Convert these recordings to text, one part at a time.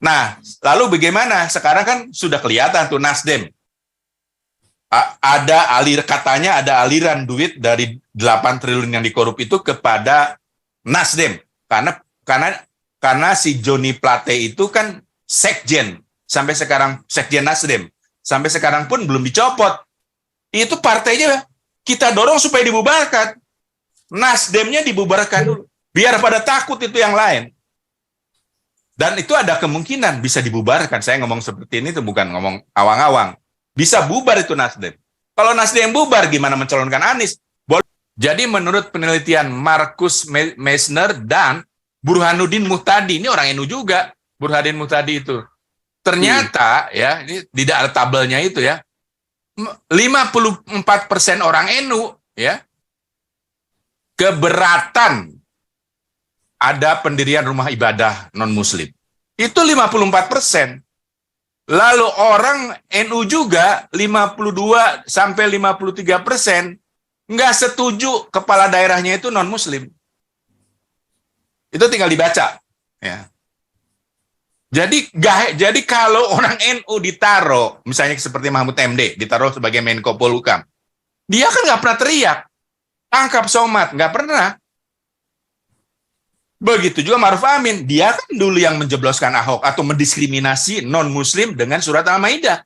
Nah, lalu bagaimana? Sekarang kan sudah kelihatan tuh Nasdem. Katanya ada aliran duit dari 8 triliun yang dikorup itu kepada Nasdem. Karena si Joni Plate itu kan sekjen sampai sekarang, sekjen Nasdem. Sampai sekarang pun belum dicopot. Itu partainya kita dorong supaya dibubarkan. Nasdemnya dibubarkan dulu. Biar pada takut itu yang lain. Dan itu ada kemungkinan bisa dibubarkan. Saya ngomong seperti ini itu bukan ngomong awang-awang. Bisa bubar itu Nasdem. Kalau Nasdem bubar, gimana mencalonkan Anies? Jadi menurut penelitian Markus Meissner dan Burhanuddin Muhtadi, ini orang NU juga, Burhanuddin Muhtadi itu. Ternyata, ya, ini tidak ada tabelnya itu ya, 54% orang NU, ya, keberatan ada pendirian rumah ibadah non-muslim. Itu 54%. Lalu orang NU juga 52 sampai 53% nggak setuju kepala daerahnya itu non-muslim. Itu tinggal dibaca. Ya. Jadi kalau orang NU ditaruh, misalnya seperti Mahfud MD, ditaruh sebagai Menko Polhukam, dia kan nggak pernah teriak, tangkap Somad, nggak pernah. Begitu juga Maruf Amin, dia kan dulu yang menjebloskan Ahok atau mendiskriminasi non-muslim dengan surat Al-Maidah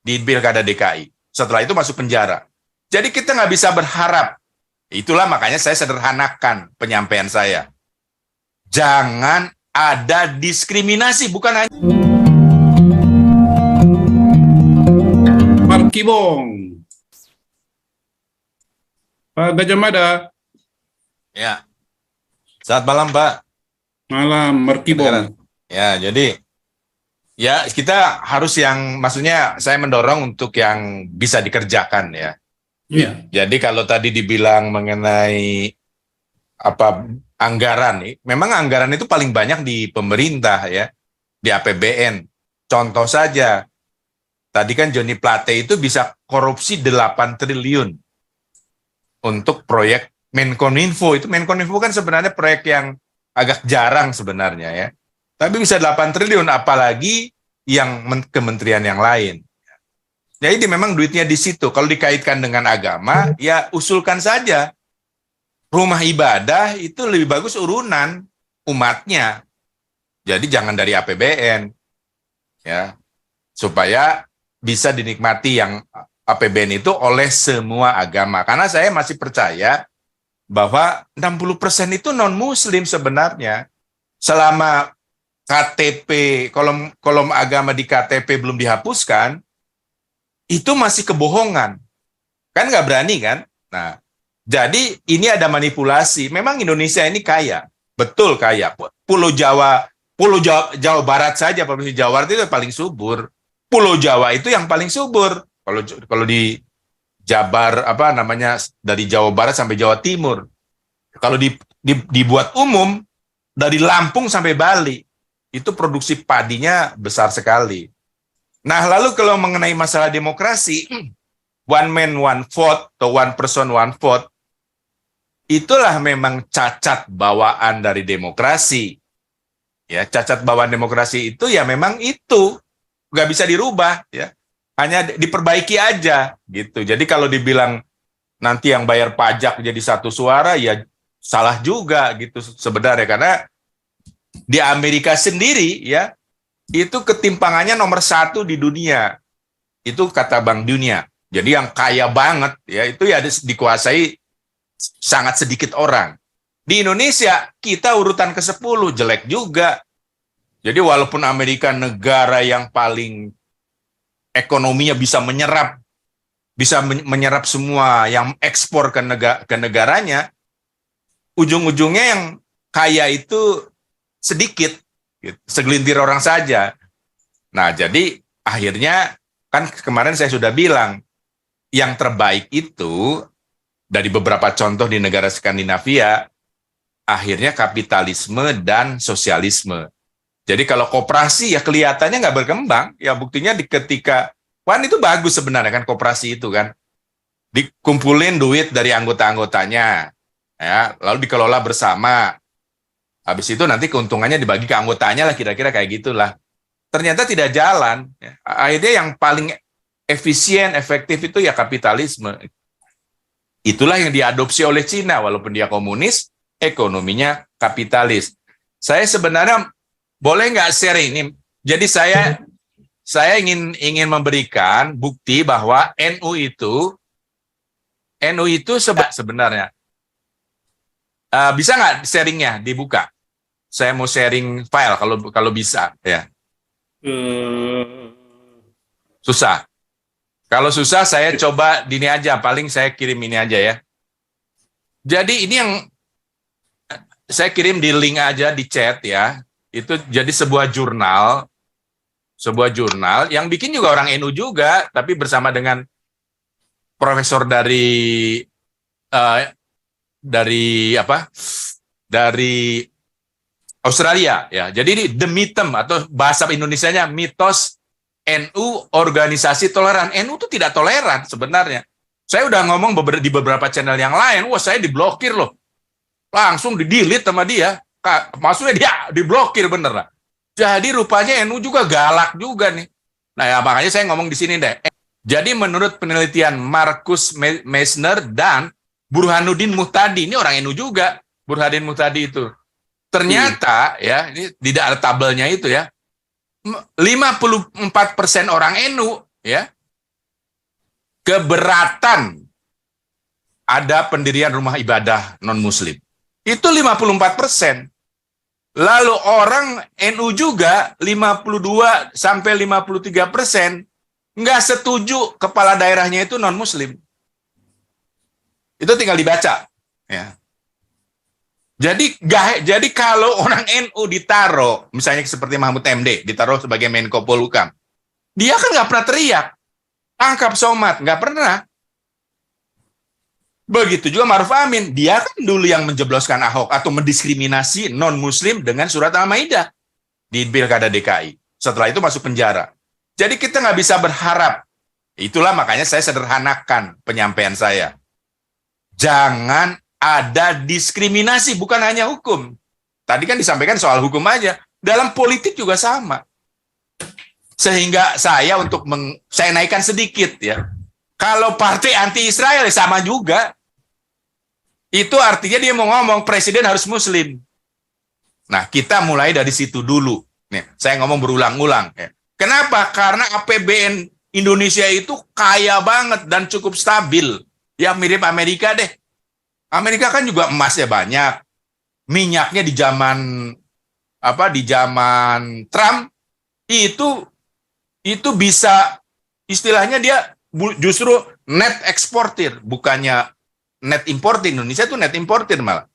di Pilkada DKI. Setelah itu masuk penjara. Jadi kita nggak bisa berharap. Itulah makanya saya sederhanakan penyampaian saya. Jangan ada diskriminasi, bukan hanya Markibong. Pak Gajah Mada. ya. Selamat malam, Pak. Malam, Markibong. Ya, jadi ya kita harus maksudnya saya mendorong untuk yang bisa dikerjakan ya. Iya. Jadi kalau tadi dibilang mengenai anggaran nih, memang anggaran itu paling banyak di pemerintah ya, di APBN. Contoh saja, tadi kan Joni Plate itu bisa korupsi 8 triliun untuk proyek Menkominfo. Itu Menkominfo kan sebenarnya proyek yang agak jarang sebenarnya ya. Tapi bisa 8 triliun, apalagi yang kementerian yang lain. Jadi memang duitnya di situ. Kalau dikaitkan dengan agama, ya usulkan saja. Rumah ibadah itu lebih bagus urunan umatnya. Jadi jangan dari APBN. Ya. Supaya bisa dinikmati yang APBN itu oleh semua agama. Karena saya masih percaya bahwa 60% itu non-muslim sebenarnya. Selama KTP, kolom agama di KTP belum dihapuskan, itu masih kebohongan. Kan nggak berani kan? Nah, jadi ini ada manipulasi. Memang Indonesia ini kaya. Betul kaya. Pulau Jawa Barat saja, Provinsi Jawa Barat itu paling subur. Pulau Jawa itu yang paling subur. Kalau di Jabar dari Jawa Barat sampai Jawa Timur. Kalau dibuat umum dari Lampung sampai Bali, itu produksi padinya besar sekali. Nah, lalu kalau mengenai masalah demokrasi, one man one vote atau one person one vote, itulah memang cacat bawaan dari demokrasi. Ya, cacat bawaan demokrasi itu ya memang itu nggak bisa dirubah ya. Hanya diperbaiki aja gitu. Jadi kalau dibilang nanti yang bayar pajak jadi satu suara, ya salah juga gitu sebenarnya. Karena di Amerika sendiri ya, itu ketimpangannya nomor 1 di dunia. Itu kata Bank Dunia. Jadi yang kaya banget ya, itu ya dikuasai sangat sedikit orang. Di Indonesia, kita urutan ke-10, jelek juga. Jadi walaupun Amerika negara yang paling ekonominya bisa menyerap semua yang ekspor ke negaranya, ujung-ujungnya yang kaya itu sedikit, gitu, segelintir orang saja. Nah, jadi akhirnya kan kemarin saya sudah bilang, yang terbaik itu dari beberapa contoh di negara Skandinavia, akhirnya kapitalisme dan sosialisme. Jadi kalau koperasi ya kelihatannya nggak berkembang, ya buktinya ketika itu bagus sebenarnya kan koperasi itu kan, dikumpulin duit dari anggota-anggotanya, ya lalu dikelola bersama, habis itu nanti keuntungannya dibagi ke anggotanya lah, kira-kira kayak gitulah. ternyata tidak jalan. Akhirnya yang paling efisien, efektif itu ya kapitalisme. Itulah yang diadopsi oleh Cina, walaupun dia komunis, ekonominya kapitalis. Saya sebenarnya boleh nggak share ini? Jadi saya ingin memberikan bukti bahwa NU itu sebenarnya bisa nggak sharingnya dibuka? Saya mau sharing file kalau bisa ya. Susah. Kalau susah saya coba dini aja, paling saya kirim ini aja ya. Jadi ini yang saya kirim di link aja di chat ya. Itu jadi sebuah jurnal yang bikin juga orang NU juga, tapi bersama dengan profesor dari Australia ya. Jadi ini The Mythm atau bahasa Indonesianya mitos NU organisasi toleran. NU itu tidak toleran sebenarnya. Saya udah ngomong di beberapa channel yang lain, wah saya diblokir loh. Langsung di-delete sama dia. Maksudnya dia diblokir bener lah. Jadi rupanya NU juga galak juga nih. Nah ya makanya saya ngomong di sini deh. Jadi menurut penelitian Markus Meissner dan Burhanuddin Muhtadi, ini orang NU juga, Burhanuddin Muhtadi itu. Ternyata ya, ini tidak ada tabelnya itu ya. 54% orang NU ya keberatan ada pendirian rumah ibadah non-muslim. Itu 54%. Lalu orang NU juga 52 sampai 53% nggak setuju kepala daerahnya itu non-muslim. Itu tinggal dibaca. Ya. Jadi kalau orang NU ditaruh, misalnya seperti Mahfud MD, ditaruh sebagai Menko Polhukam, dia kan nggak pernah teriak, tangkap Somad, nggak pernah. Begitu juga Maruf Amin, dia kan dulu yang menjebloskan Ahok atau mendiskriminasi non-muslim dengan surat Al-Maidah di Pilkada DKI. Setelah itu masuk penjara. Jadi kita nggak bisa berharap. Itulah makanya saya sederhanakan penyampaian saya. Jangan ada diskriminasi, bukan hanya hukum. Tadi kan disampaikan soal hukum aja. Dalam politik juga sama. Sehingga saya saya naikkan sedikit ya. Kalau partai anti-Israel sama juga. Itu artinya dia mau ngomong presiden harus muslim. Nah, kita mulai dari situ dulu. Nih, saya ngomong berulang-ulang. Ya. Kenapa? Karena APBN Indonesia itu kaya banget dan cukup stabil. Ya mirip Amerika deh. Amerika kan juga emasnya banyak. Minyaknya di zaman Trump itu bisa istilahnya dia justru net eksportir, bukannya net importir. Indonesia itu net importir malah.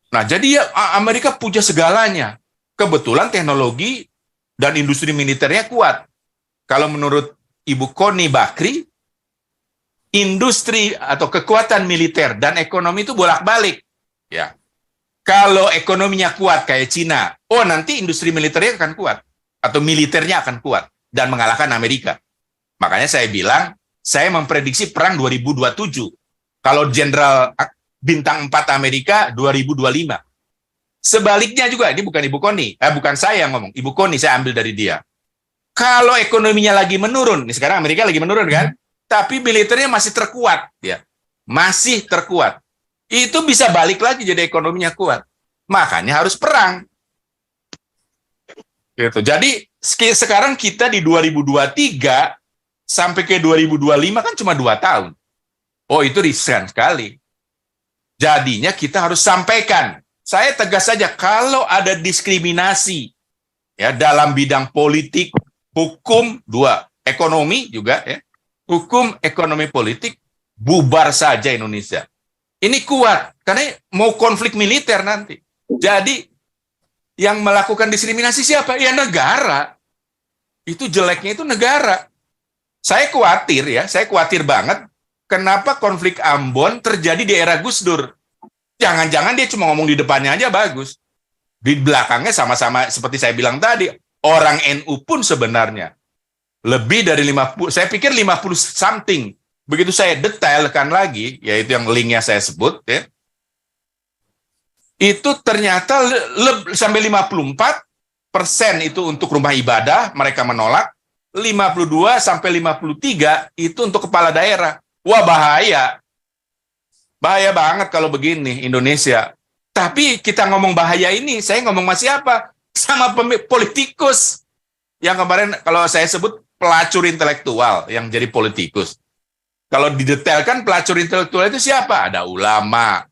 Nah, jadi ya Amerika punya segalanya. Kebetulan teknologi dan industri militernya kuat. Kalau menurut Ibu Koni Bakri, industri atau kekuatan militer dan ekonomi itu bolak-balik. Ya. Kalau ekonominya kuat kayak Cina, nanti industri militernya akan kuat atau militernya akan kuat dan mengalahkan Amerika. Makanya saya bilang, saya memprediksi perang 2027. Kalau Jenderal Bintang 4 Amerika 2025. Sebaliknya juga, ini bukan Ibu Koni, bukan saya yang ngomong, Ibu Koni saya ambil dari dia. Kalau ekonominya lagi menurun, nih sekarang Amerika lagi menurun kan? Tapi militernya masih terkuat, ya, masih terkuat. Itu bisa balik lagi jadi ekonominya kuat. Makanya harus perang. Gitu. Jadi sekarang kita di 2023 sampai ke 2025 kan cuma 2 tahun. Oh itu riskan sekali. Jadinya kita harus sampaikan. Saya tegas saja kalau ada diskriminasi ya dalam bidang politik, hukum, 2, ekonomi juga ya. Hukum, ekonomi, politik, bubar saja Indonesia. Ini kuat, karena mau konflik militer nanti. Jadi, yang melakukan diskriminasi siapa? Ya negara. Itu jeleknya itu negara. Saya khawatir banget, kenapa konflik Ambon terjadi di era Gus Dur. Jangan-jangan dia cuma ngomong di depannya aja bagus. Di belakangnya sama-sama, seperti saya bilang tadi, orang NU pun sebenarnya lebih dari 50, saya pikir 50 something. Begitu saya detailkan lagi, yaitu yang linknya saya sebut, ya, itu ternyata sampai 54 itu untuk rumah ibadah, mereka menolak. 52 sampai 53 itu untuk kepala daerah. Wah, bahaya. Bahaya banget kalau begini Indonesia. Tapi kita ngomong bahaya ini, saya ngomong masih apa? Sama politikus. Yang kemarin kalau saya sebut pelacur intelektual yang jadi politikus. Kalau didetailkan pelacur intelektual itu siapa? Ada ulama,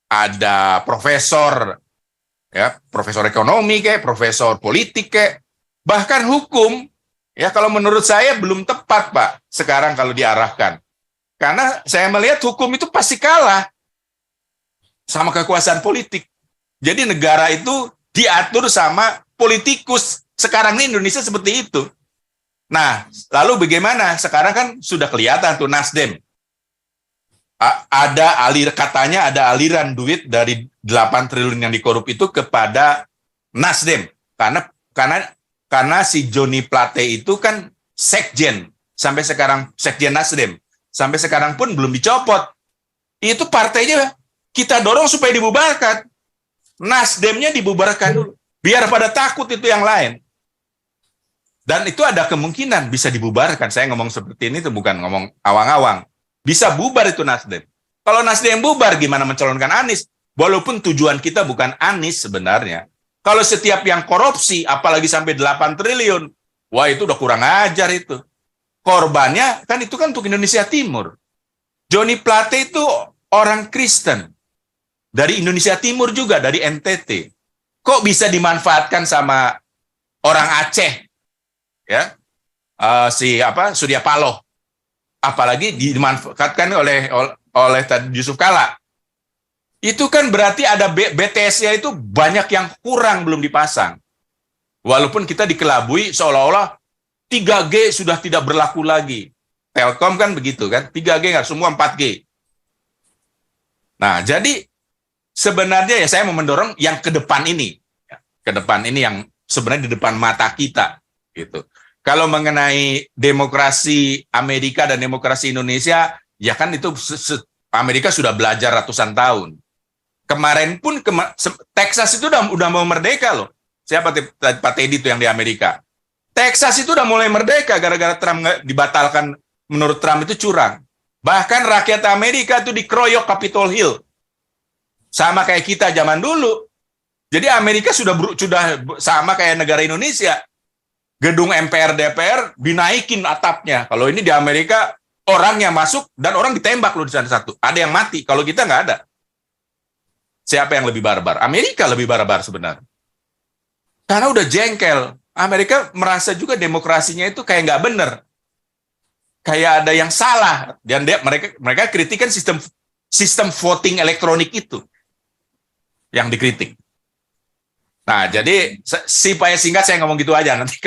ada profesor, ya, profesor ekonomi kayak, profesor politik kayak, bahkan hukum. Ya, kalau menurut saya belum tepat, Pak, sekarang kalau diarahkan. Karena saya melihat hukum itu pasti kalah sama kekuasaan politik. Jadi negara itu diatur sama politikus. Sekarang ini Indonesia seperti itu. Nah, lalu bagaimana? Sekarang kan sudah kelihatan tuh Nasdem. Katanya ada aliran duit dari 8 triliun yang dikorup itu kepada Nasdem. Karena si Joni Plate itu kan sekjen sampai sekarang, sekjen Nasdem sampai sekarang pun belum dicopot. Itu partainya kita dorong supaya dibubarkan. Nasdemnya dibubarkan dulu, biar pada takut itu yang lain. Dan itu ada kemungkinan bisa dibubarkan. Saya ngomong seperti ini itu bukan ngomong awang-awang. Bisa bubar itu Nasdem. Kalau Nasdem bubar, gimana mencalonkan Anies? Walaupun tujuan kita bukan Anies sebenarnya. Kalau setiap yang korupsi, apalagi sampai 8 triliun, wah itu udah kurang ajar itu. Korbannya kan itu kan untuk Indonesia Timur. Joni Plate itu orang Kristen. Dari Indonesia Timur juga, dari NTT. Kok bisa dimanfaatkan sama orang Aceh? Ya, Surya Paloh. Apalagi dimanfaatkan oleh Yusuf Kala. Itu kan berarti ada BTS-nya itu banyak yang kurang belum dipasang. Walaupun kita dikelabui seolah-olah 3G sudah tidak berlaku lagi. Telkom kan begitu kan, 3G nggak, semua 4G. Nah, jadi sebenarnya ya saya mau mendorong yang ke depan ini. Ke depan ini yang sebenarnya di depan mata kita. Gitu. Kalau mengenai demokrasi Amerika dan demokrasi Indonesia, ya kan itu Amerika sudah belajar ratusan tahun. Kemarin pun Texas itu udah mau merdeka loh. Siapa Pak Teddy itu yang di Amerika? Texas itu udah mulai merdeka gara-gara Trump dibatalkan, menurut Trump itu curang. Bahkan rakyat Amerika itu dikeroyok Capitol Hill. Sama kayak kita zaman dulu. Jadi Amerika sudah sama kayak negara Indonesia. Gedung MPR DPR dinaikin atapnya. Kalau ini di Amerika orang yang masuk dan orang ditembak loh di sana satu. Ada yang mati. Kalau kita nggak ada. Siapa yang lebih barbar? Amerika lebih barbar sebenarnya. Karena udah jengkel. Amerika merasa juga demokrasinya itu kayak nggak bener. Kayak ada yang salah. Dan mereka kritikan sistem voting elektronik itu. Yang dikritik. Nah, jadi supaya singkat saya ngomong gitu aja. Nanti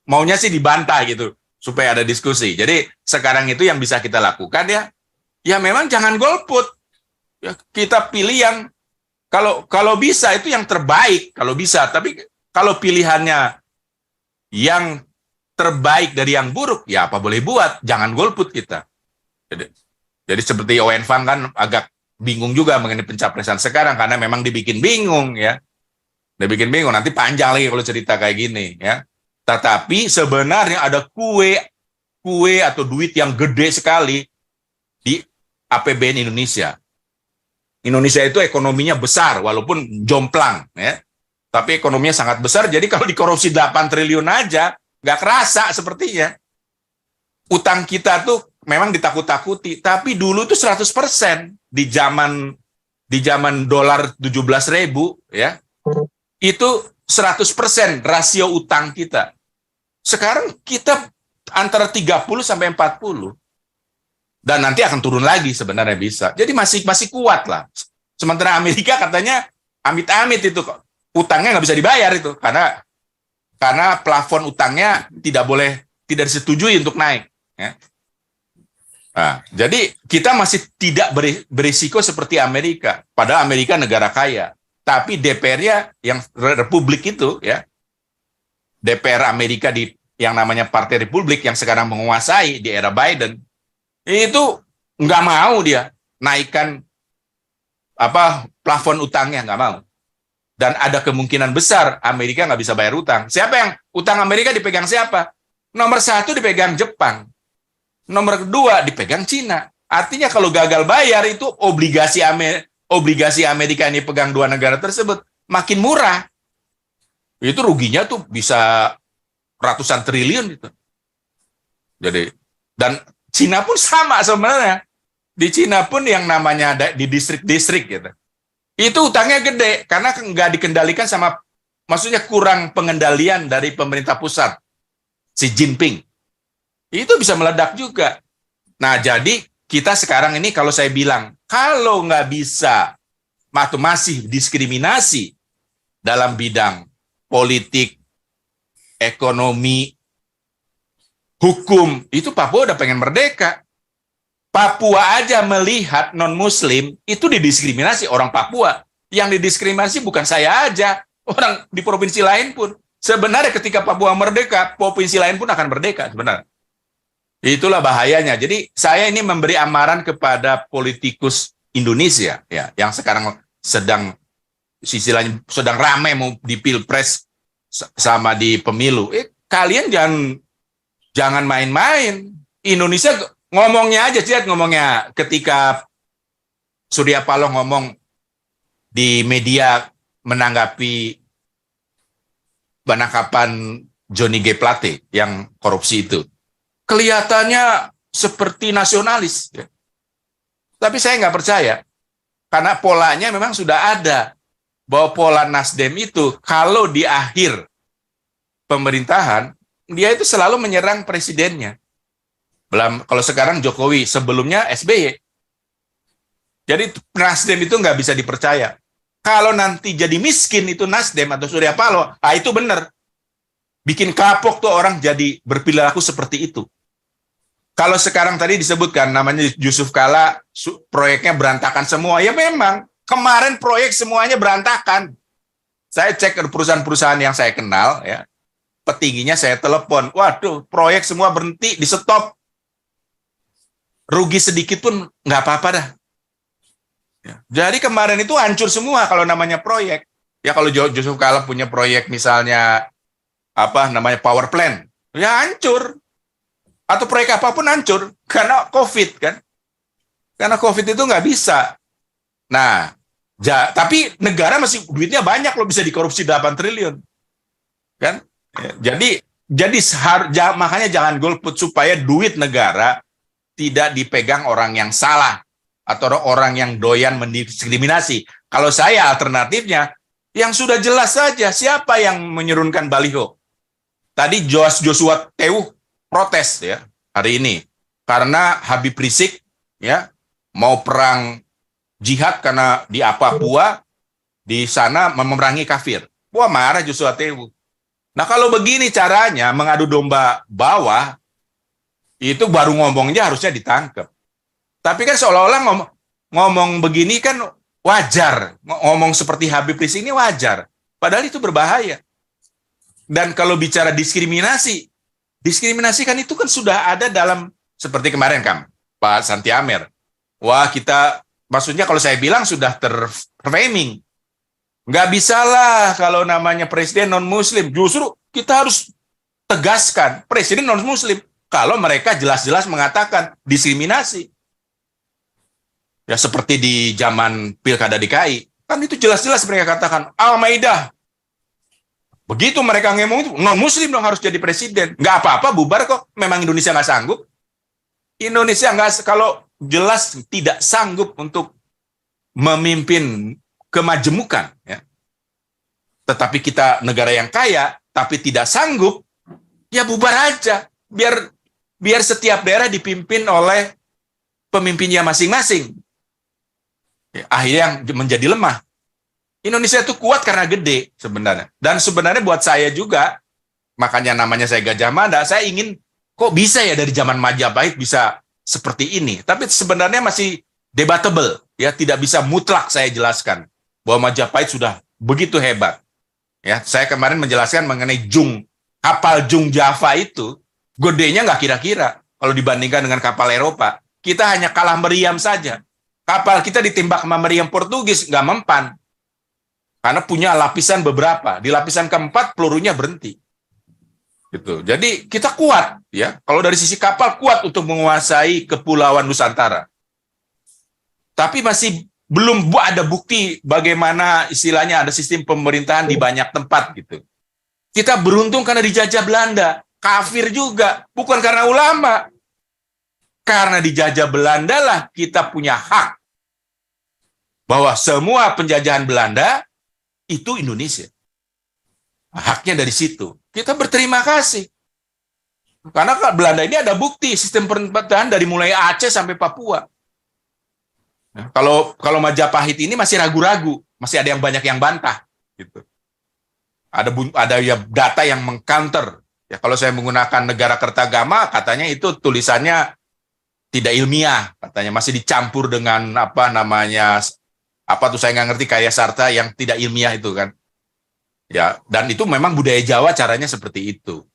maunya sih dibantah gitu. Supaya ada diskusi. Jadi sekarang itu yang bisa kita lakukan ya memang jangan golput. Ya, kita pilih yang kalau bisa itu yang terbaik kalau bisa, tapi kalau pilihannya yang terbaik dari yang buruk ya apa boleh buat, jangan golput kita. Jadi seperti Owen Fang kan agak bingung juga mengenai pencapresan sekarang karena memang dibikin bingung ya. Dibikin bingung, nanti panjang lagi kalau cerita kayak gini ya. Tetapi sebenarnya ada kue atau duit yang gede sekali di APBN Indonesia. Indonesia itu ekonominya besar, walaupun jomplang, ya. Tapi ekonominya sangat besar, jadi kalau dikorupsi 8 triliun aja, nggak kerasa sepertinya. Utang kita tuh memang ditakut-takuti, tapi dulu tuh 100% di zaman dolar 17.000, ya. Itu 100% rasio utang kita. Sekarang kita antara 30 sampai 40. Dan nanti akan turun lagi sebenarnya bisa. Jadi masih kuat lah. Sementara Amerika katanya amit-amit itu kok. Utangnya nggak bisa dibayar itu. Karena plafon utangnya tidak disetujui untuk naik. Ya. Nah, jadi kita masih tidak berisiko seperti Amerika. Padahal Amerika negara kaya. Tapi DPR-nya yang Republik itu, ya, DPR Amerika yang namanya Partai Republik yang sekarang menguasai di era Biden, itu nggak mau dia naikkan plafon utangnya, nggak mau. Dan ada kemungkinan besar Amerika nggak bisa bayar utang. Siapa yang utang Amerika dipegang siapa? Nomor 1 dipegang Jepang. Nomor 2 dipegang Cina. Artinya kalau gagal bayar itu obligasi Amerika ini pegang dua negara tersebut makin murah. Itu ruginya tuh bisa ratusan triliun itu. Jadi, dan Cina pun sama sebenarnya. Di Cina pun yang namanya ada di distrik-distrik gitu. Itu utangnya gede karena nggak dikendalikan sama, maksudnya kurang pengendalian dari pemerintah pusat, Xi Jinping. Itu bisa meledak juga. Nah, jadi kita sekarang ini kalau saya bilang, kalau nggak bisa atau masih diskriminasi dalam bidang politik, ekonomi, hukum, itu Papua udah pengen merdeka. Papua aja melihat non-muslim itu didiskriminasi orang Papua. Yang didiskriminasi bukan saya aja, orang di provinsi lain pun. Sebenarnya ketika Papua merdeka, provinsi lain pun akan merdeka sebenarnya. Itulah bahayanya. Jadi saya ini memberi amaran kepada politikus Indonesia ya, yang sekarang sedang istilahnya sedang ramai mau di pilpres sama di pemilu. Kalian jangan main-main. Indonesia ngomongnya aja, lihat ngomongnya ketika Surya Paloh ngomong di media menanggapi penangkapan Johnny G. Plate yang korupsi itu. Kelihatannya seperti nasionalis. Ya. Tapi saya nggak percaya. Karena polanya memang sudah ada. Bahwa pola Nasdem itu kalau di akhir pemerintahan, dia itu selalu menyerang presidennya. Kalau sekarang Jokowi, sebelumnya SBY. Jadi Nasdem itu nggak bisa dipercaya. Kalau nanti jadi miskin itu Nasdem atau Surya Paloh, itu benar. Bikin kapok tuh orang jadi berperilaku seperti itu. Kalau sekarang tadi disebutkan namanya Yusuf Kala, proyeknya berantakan semua. Ya memang, kemarin proyek semuanya berantakan. Saya cek ke perusahaan-perusahaan yang saya kenal, ya, petingginya saya telepon. Waduh, proyek semua berhenti, di stop. Rugi sedikit pun nggak apa-apa dah. Ya. Jadi kemarin itu hancur semua kalau namanya proyek. Ya kalau Yusuf Kala punya proyek misalnya apa namanya power plant, ya hancur. Atau proyek apapun hancur karena COVID kan. Karena COVID itu nggak bisa. Nah, tapi negara masih duitnya banyak loh, bisa dikorupsi 8 triliun. Kan? Jadi makanya jangan golput supaya duit negara tidak dipegang orang yang salah atau orang yang doyan mendiskriminasi. Kalau saya alternatifnya yang sudah jelas saja siapa yang menurunkan baliho. Tadi Joshua Teuw protes ya hari ini karena Habib Rizik ya mau perang jihad karena di Papua di sana memerangi kafir. Wah, marah Joshua Teuw. Nah, kalau begini caranya mengadu domba bawah itu baru ngomongnya harusnya ditangkap. Tapi kan seolah-olah ngomong begini kan wajar. Ngomong seperti Habib Rizik ini wajar. Padahal itu berbahaya. Dan kalau bicara diskriminasi kan itu kan sudah ada dalam, seperti kemarin kan, Pak Santi Amer. Wah, maksudnya kalau saya bilang sudah terframing. Nggak bisa lah kalau namanya presiden non-muslim. Justru kita harus tegaskan, presiden non-muslim. Kalau mereka jelas-jelas mengatakan diskriminasi. Ya seperti di zaman Pilkada DKI. Kan itu jelas-jelas mereka katakan, Al-Maidah. Begitu mereka ngomong itu, non-muslim dong harus jadi presiden. Nggak apa-apa, bubar kok. Memang Indonesia nggak sanggup. Indonesia kalau jelas tidak sanggup untuk memimpin kemajemukan. Ya. Tetapi kita negara yang kaya, tapi tidak sanggup, ya bubar aja. Biar setiap daerah dipimpin oleh pemimpinnya masing-masing. Ya, akhirnya yang menjadi lemah. Indonesia itu kuat karena gede sebenarnya. Dan sebenarnya buat saya juga, makanya namanya saya Gajah Mada, saya ingin kok bisa ya dari zaman Majapahit bisa seperti ini. Tapi sebenarnya masih debatable, ya tidak bisa mutlak saya jelaskan bahwa Majapahit sudah begitu hebat. Ya, saya kemarin menjelaskan mengenai kapal Jung Java itu gedenya nggak kira-kira kalau dibandingkan dengan kapal Eropa. Kita hanya kalah meriam saja. Kapal kita ditimbak sama meriam Portugis nggak mempan. Karena punya lapisan beberapa. Di lapisan keempat pelurunya berhenti. Gitu. Jadi kita kuat, ya. Kalau dari sisi kapal kuat untuk menguasai kepulauan Nusantara. Tapi masih belum ada bukti bagaimana istilahnya ada sistem pemerintahan di banyak tempat gitu. Kita beruntung karena dijajah Belanda. Kafir juga, bukan karena ulama. Karena dijajah Belanda lah kita punya hak bahwa semua penjajahan Belanda itu Indonesia. Haknya dari situ. Kita berterima kasih. Karena Belanda ini ada bukti sistem pemerintahan dari mulai Aceh sampai Papua. Nah, kalau Majapahit ini masih ragu-ragu, masih ada yang banyak yang bantah. Gitu. Ada ya data yang mengcounter. Ya, kalau saya menggunakan Negara Kertagama, katanya itu tulisannya tidak ilmiah, katanya masih dicampur dengan apa namanya, apa tuh saya nggak ngerti, kayak sarta yang tidak ilmiah itu kan. Ya, dan itu memang budaya Jawa caranya seperti itu.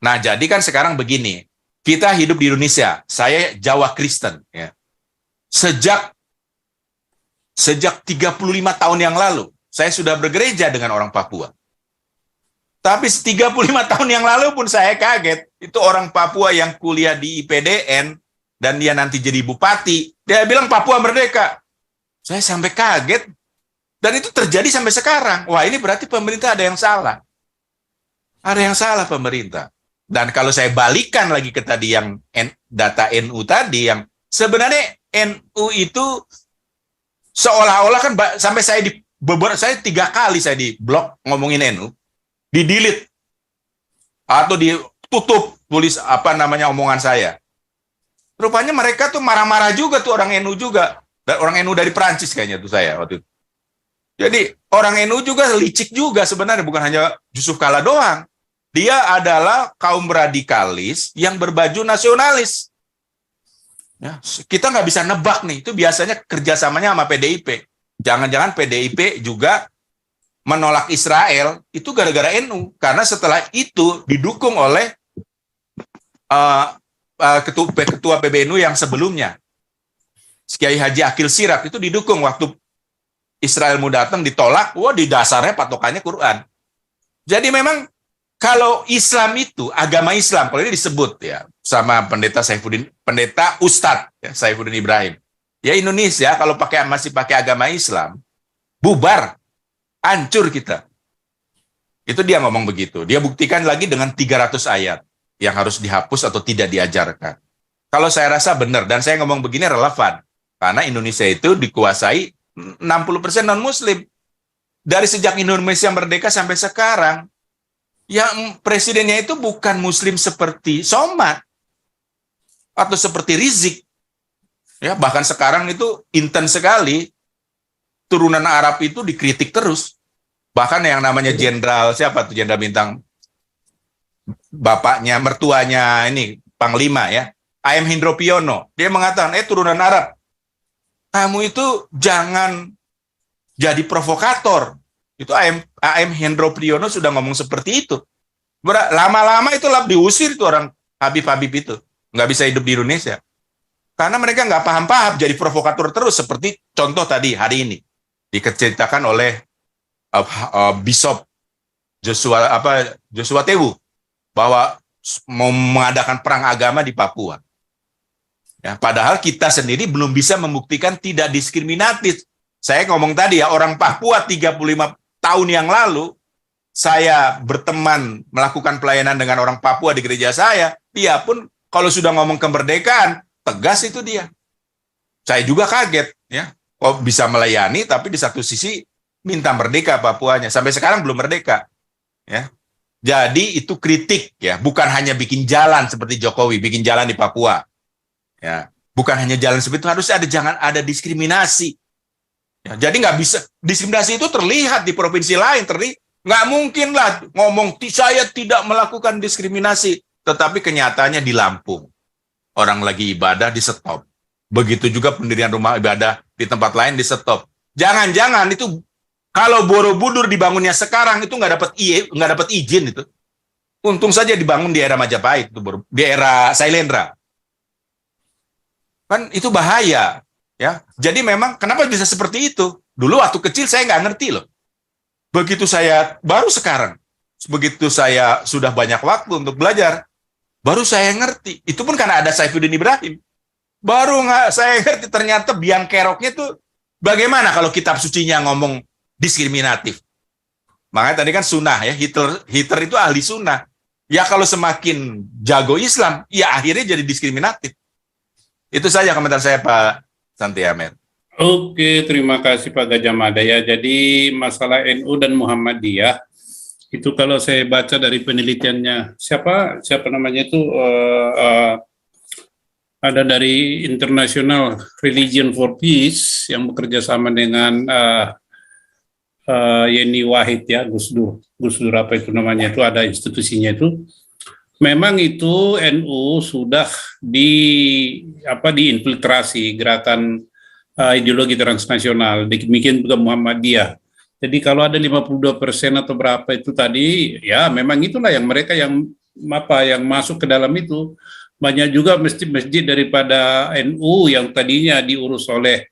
Nah, jadi kan sekarang begini, kita hidup di Indonesia, saya Jawa Kristen ya. Sejak 35 tahun yang lalu, saya sudah bergereja dengan orang Papua. Tapi 35 tahun yang lalu pun saya kaget, itu orang Papua yang kuliah di IPDN dan dia nanti jadi bupati, dia bilang Papua merdeka. Saya sampai kaget. Dan itu terjadi sampai sekarang. Wah, ini berarti pemerintah ada yang salah. Ada yang salah pemerintah. Dan kalau saya balikan lagi ke tadi yang data NU tadi, yang sebenarnya NU itu seolah-olah kan sampai saya saya 3 kali saya di blog ngomongin NU, di delete atau ditutup tulis apa namanya omongan saya. Rupanya mereka tuh marah-marah juga tuh orang NU juga. Dan orang NU dari Perancis kayaknya tuh saya waktu itu. Jadi orang NU juga licik juga sebenarnya, bukan hanya Yusuf Kala doang. Dia adalah kaum radikalis yang berbaju nasionalis. Ya, kita nggak bisa nebak nih, itu biasanya kerjasamanya sama PDIP. Jangan-jangan PDIP juga menolak Israel, itu gara-gara NU. Karena setelah itu didukung oleh ketua PBNU yang sebelumnya. Kiai Haji Akil Siraj itu didukung waktu Israel mau datang ditolak, wah di dasarnya patokannya Quran. Jadi memang kalau Islam itu, agama Islam, kalau ini disebut ya sama pendeta Ustadz ya, Saifuddin Ibrahim. Ya Indonesia kalau masih pakai agama Islam, bubar, hancur kita. Itu dia ngomong begitu. Dia buktikan lagi dengan 300 ayat yang harus dihapus atau tidak diajarkan. Kalau saya rasa benar, dan saya ngomong begini relevan. Karena Indonesia itu dikuasai 60% non-muslim. Dari sejak Indonesia merdeka sampai sekarang, yang presidennya itu bukan muslim seperti Somad atau seperti Rizik. Ya, bahkan sekarang itu intens sekali. Turunan Arab itu dikritik terus. Bahkan yang namanya jenderal, siapa tuh jenderal bintang? Bapaknya, mertuanya ini, Panglima ya. A.M. Hendro Priyono. Dia mengatakan, turunan Arab. Kamu itu jangan jadi provokator. Itu A.M. Hendro Priyono sudah ngomong seperti itu. Lama-lama itu diusir tuh orang Habib-Habib itu. Nggak bisa hidup di Indonesia. Karena mereka nggak paham-paham jadi provokator terus. Seperti contoh tadi hari ini. Diceritakan oleh Bishop Joshua Tewu. Bahwa mau mengadakan perang agama di Papua. Ya, padahal kita sendiri belum bisa membuktikan tidak diskriminatif. Saya ngomong tadi ya, orang Papua 35 tahun yang lalu, saya berteman melakukan pelayanan dengan orang Papua di gereja saya, dia pun kalau sudah ngomong kemerdekaan, tegas itu dia. Saya juga kaget, ya, kok bisa melayani, tapi di satu sisi minta merdeka Papuanya. Sampai sekarang belum merdeka. Ya. Jadi itu kritik, ya, bukan hanya bikin jalan seperti Jokowi, bikin jalan di Papua. Ya, bukan hanya jalan seperti itu, harus jangan ada diskriminasi. Ya, jadi nggak bisa, diskriminasi itu terlihat di provinsi lain, nggak mungkin lah ngomong saya tidak melakukan diskriminasi, tetapi kenyataannya di Lampung orang lagi ibadah di stop, begitu juga pendirian rumah ibadah di tempat lain di stop. Jangan-jangan itu kalau Borobudur dibangunnya sekarang itu nggak dapat izin itu, untung saja dibangun di era Majapahit itu, di era Sailendra. Kan itu bahaya, ya. Jadi memang kenapa bisa seperti itu? Dulu waktu kecil saya nggak ngerti loh. begitu saya baru sekarang, begitu saya sudah banyak waktu untuk belajar, baru saya ngerti. Itu pun karena ada Saifuddin Ibrahim. Baru nggak saya ngerti ternyata biang keroknya tuh bagaimana kalau kitab sucinya ngomong diskriminatif. Makanya tadi kan sunnah ya, Hitler itu ahli sunnah. Ya kalau semakin jago Islam, ya akhirnya jadi diskriminatif. Itu saja komentar saya Pak Santi Amer. Oke, terima kasih Pak Gajah Mada ya. Jadi masalah NU dan Muhammadiyah itu kalau saya baca dari penelitiannya siapa namanya itu ada dari International Religion for Peace yang bekerja sama dengan Yeni Wahid ya, Gus Dur apa itu namanya, itu ada institusinya itu. Memang itu NU sudah diinfiltrasi gerakan ideologi transnasional, demikian juga Muhammadiyah. Jadi kalau ada 52% atau berapa itu tadi, ya memang itulah yang mereka yang masuk ke dalam itu. Banyak juga masjid-masjid daripada NU yang tadinya diurus oleh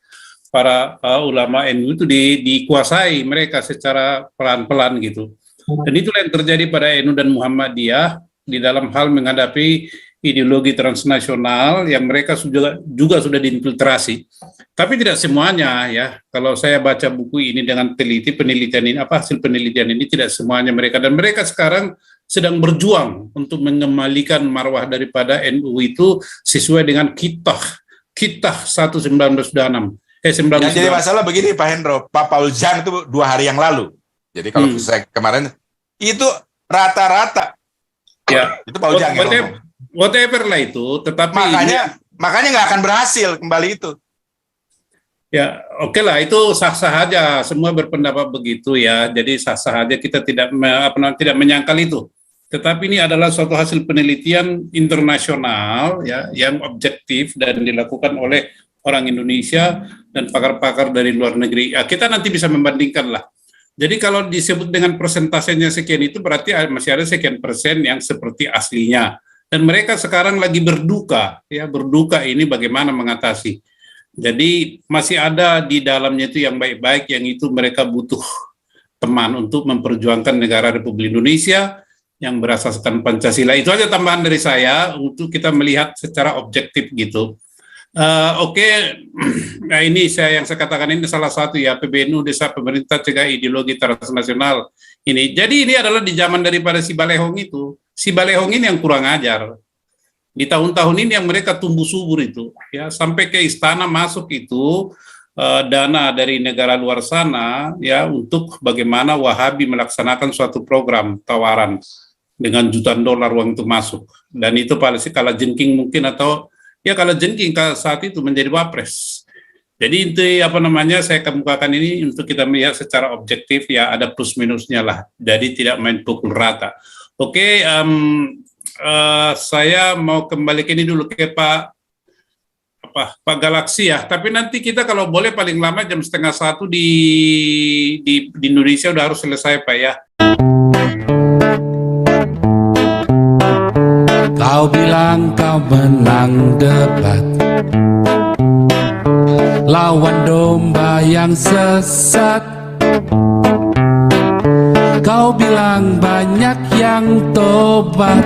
para ulama NU itu dikuasai mereka secara pelan-pelan gitu. Dan itulah yang terjadi pada NU dan Muhammadiyah di dalam hal menghadapi ideologi transnasional yang mereka juga sudah diinfiltrasi. Tapi tidak semuanya ya. Kalau saya baca buku ini dengan penelitian ini, hasil penelitian ini tidak semuanya mereka. Dan mereka sekarang sedang berjuang untuk mengembalikan marwah daripada NU itu sesuai dengan Kitab 1926. Yang jadi masalah begini Pak Hendro, Pak Paul Zhang itu 2 hari yang lalu. Jadi kalau saya kemarin itu rata-rata. Ya. Itu Paul Zhang yang ngomong. Whatever lah itu, tetapi makanya nggak akan berhasil kembali itu. Ya, oke lah, itu sah-sah aja, semua berpendapat begitu ya. Jadi sah-sah aja, kita tidak menyangkal itu. Tetapi ini adalah suatu hasil penelitian internasional ya, yang objektif dan dilakukan oleh orang Indonesia dan pakar-pakar dari luar negeri. Ya, kita nanti bisa membandingkan lah. Jadi kalau disebut dengan persentasenya sekian itu berarti masih ada sekian persen yang seperti aslinya. Dan mereka sekarang lagi berduka ini bagaimana mengatasi. Jadi masih ada di dalamnya itu yang baik-baik, yang itu mereka butuh teman untuk memperjuangkan negara Republik Indonesia yang berasaskan Pancasila. Itu aja tambahan dari saya untuk kita melihat secara objektif gitu. Oke. Nah ini yang saya katakan ini salah satu ya, PBNU, Desa Pemerintah Cegah Ideologi Transnasional ini. Jadi ini adalah di zaman daripada si Balehong itu. Si Balehong ini yang kurang ajar. Di tahun-tahun ini yang mereka tumbuh subur itu, ya sampai ke istana masuk itu dana dari negara luar sana, ya untuk bagaimana Wahabi melaksanakan suatu program tawaran dengan jutaan dolar uang itu masuk. Dan itu paling kala jengking mungkin atau ya kala jengking saat itu menjadi wapres. Jadi itu saya kemukakan ini untuk kita melihat secara objektif ya, ada plus minusnya lah. Jadi tidak main pukul rata. Oke, saya mau kembali ke ini dulu ke Pak Galaksi ya. Tapi nanti kita kalau boleh paling lama jam 12:30 di Indonesia udah harus selesai Pak ya. Kau bilang kau menang debat, lawan domba yang sesat. Kau bilang banyak yang tobat,